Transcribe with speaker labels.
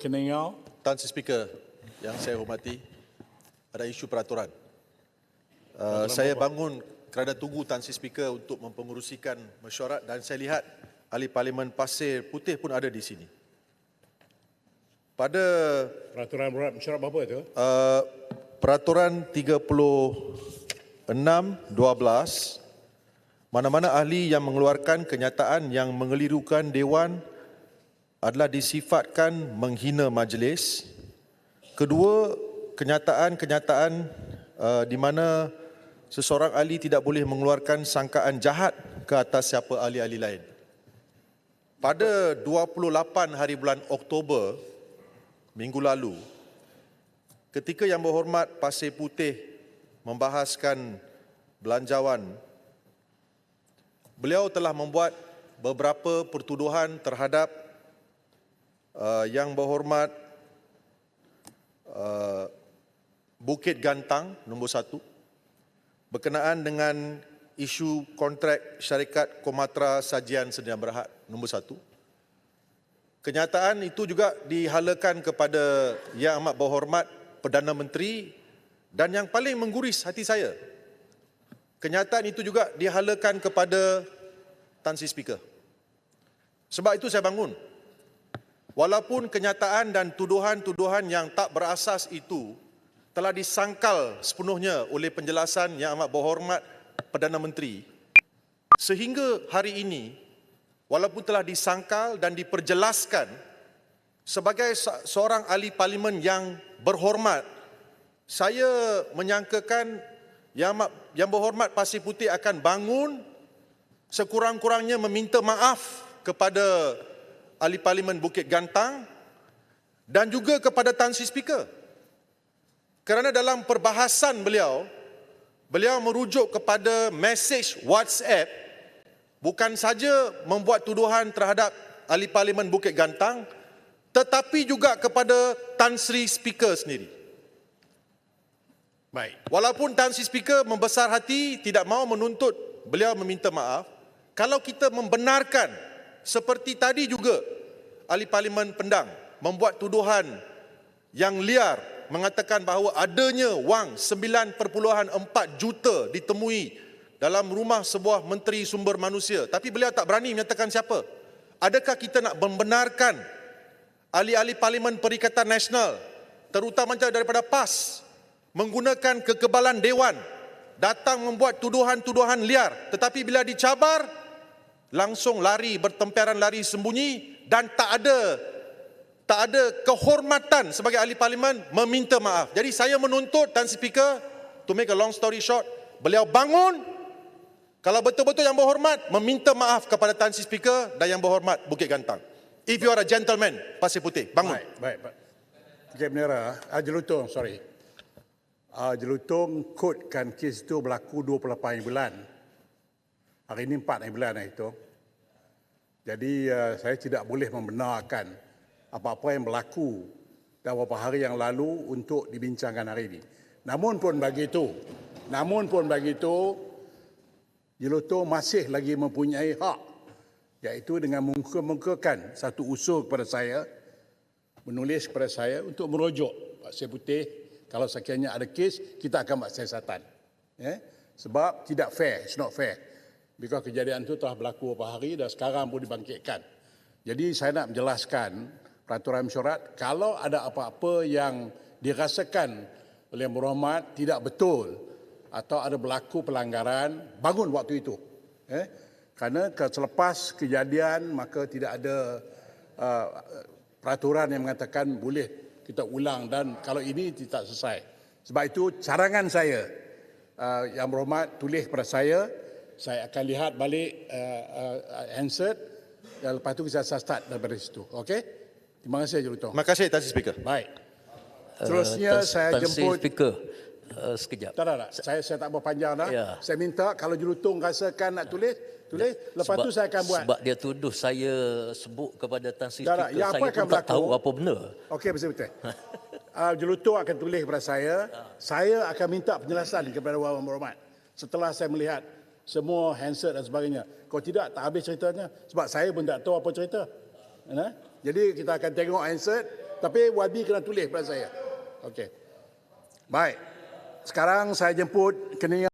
Speaker 1: Keningau.
Speaker 2: Tan Sri Speaker yang saya hormati, ada isu peraturan. Saya bangun kerana tunggu Tan Sri Speaker untuk mempengerusikan mesyuarat dan saya lihat ahli Parlimen Pasir Putih pun ada di sini. Pada
Speaker 1: Peraturan mesyuarat berapa itu?
Speaker 2: peraturan 36/12, mana-mana ahli yang mengeluarkan kenyataan yang mengelirukan Dewan adalah disifatkan menghina majlis. Kedua, kenyataan-kenyataan di mana seseorang ahli tidak boleh mengeluarkan sangkaan jahat ke atas siapa ahli-ahli lain. Pada 28 hari bulan Oktober minggu lalu, ketika Yang Berhormat Pasir Putih membahaskan belanjawan, beliau telah membuat beberapa pertuduhan terhadap Yang Berhormat Bukit Gantang nombor 1 berkenaan dengan isu kontrak syarikat Komatra Sajian Sdn Bhd nombor 1. Kenyataan itu juga dihalakan kepada Yang Amat Berhormat Perdana Menteri dan yang paling mengguris hati saya, kenyataan itu juga dihalakan kepada Tan Sri Speaker. Sebab itu saya bangun. Walaupun kenyataan dan tuduhan-tuduhan yang tak berasas itu telah disangkal sepenuhnya oleh penjelasan Yang Amat Berhormat Perdana Menteri, sehingga hari ini, walaupun telah disangkal dan diperjelaskan, sebagai seorang ahli parlimen yang berhormat, saya menyangkakan Yang Berhormat Pasir Putih akan bangun sekurang-kurangnya meminta maaf kepada ahli parlimen Bukit Gantang dan juga kepada Tan Sri Speaker. Kerana dalam perbahasan beliau merujuk kepada mesej WhatsApp, bukan saja membuat tuduhan terhadap ahli parlimen Bukit Gantang, tetapi juga kepada Tan Sri Speaker sendiri.
Speaker 1: Baik.
Speaker 2: Walaupun Tan Sri Speaker membesar hati tidak mahu menuntut beliau meminta maaf, kalau kita membenarkan seperti tadi juga ahli parlimen Pendang membuat tuduhan yang liar mengatakan bahawa adanya wang 9.4 juta ditemui dalam rumah sebuah menteri sumber manusia, tapi beliau tak berani menyatakan siapa. Adakah kita nak membenarkan ahli-ahli Parlimen Perikatan Nasional, terutama daripada PAS, menggunakan kekebalan Dewan, datang membuat tuduhan-tuduhan liar, tetapi bila dicabar, langsung lari, bertemperan lari sembunyi dan tak ada kehormatan sebagai ahli parlimen meminta maaf. Jadi saya menuntut Tan Sri Speaker, to make a long story short, beliau bangun, kalau betul-betul Yang Berhormat meminta maaf kepada Tan Sri Speaker dan Yang Berhormat Bukit Gantang. If you are a gentleman, Pasir Putih, bangun.
Speaker 1: Baik. Encik Bendera, Jelutong, sorry. Jelutong kodkan kes itu berlaku 28 bulan. Hari ini 4 bulan itu. Jadi saya tidak boleh membenarkan apa-apa yang berlaku dalam beberapa hari yang lalu untuk dibincangkan hari ini. Namun pun begitu, Jelutong masih lagi mempunyai hak, iaitu dengan mengungkapkan satu usul kepada saya, menulis kepada saya untuk merujuk Pasir Putih, kalau sekiranya ada kes, kita akan buat siasatan. Sebab tidak fair, it's not fair. Because kejadian itu telah berlaku beberapa hari dan sekarang pun dibangkitkan. Jadi saya nak menjelaskan peraturan mesyuarat, kalau ada apa-apa yang dirasakan oleh Yang Berhormat tidak betul atau ada berlaku pelanggaran, bangun waktu itu. Kerana selepas kejadian maka tidak ada peraturan yang mengatakan boleh kita ulang, dan kalau ini tidak selesai. Sebab itu carangan saya, Yang Berhormat tulis kepada saya akan lihat balik answer dan lepas itu kita start daripada situ. Okey? Terima kasih Jelutong.
Speaker 2: Terima kasih Tan Sri Speaker.
Speaker 1: Baik. Terusnya saya jemput
Speaker 3: Speaker. Sekejap.
Speaker 1: Tak. Saya tak berpanjang dah.
Speaker 3: Ya.
Speaker 1: Saya minta kalau Jelutong rasakan nak tulis. Lepas tu saya akan buat.
Speaker 3: Sebab dia tuduh saya sebut kepada Tan Sri
Speaker 1: Tak.
Speaker 3: Speaker,
Speaker 1: Yang apa
Speaker 3: saya
Speaker 1: akan
Speaker 3: pun tak
Speaker 1: berlaku?
Speaker 3: tahu apa benar.
Speaker 1: Okey, betul-betul. Jelutong akan tulis kepada saya. Saya akan minta penjelasan kepada Yang Berhormat setelah saya melihat semua handset dan sebagainya. Kalau tidak, tak habis ceritanya. Sebab saya pun tak tahu apa cerita. Jadi kita akan tengok handset. Tapi YB kena tulis pada saya. Okey. Baik. Sekarang saya jemput keningan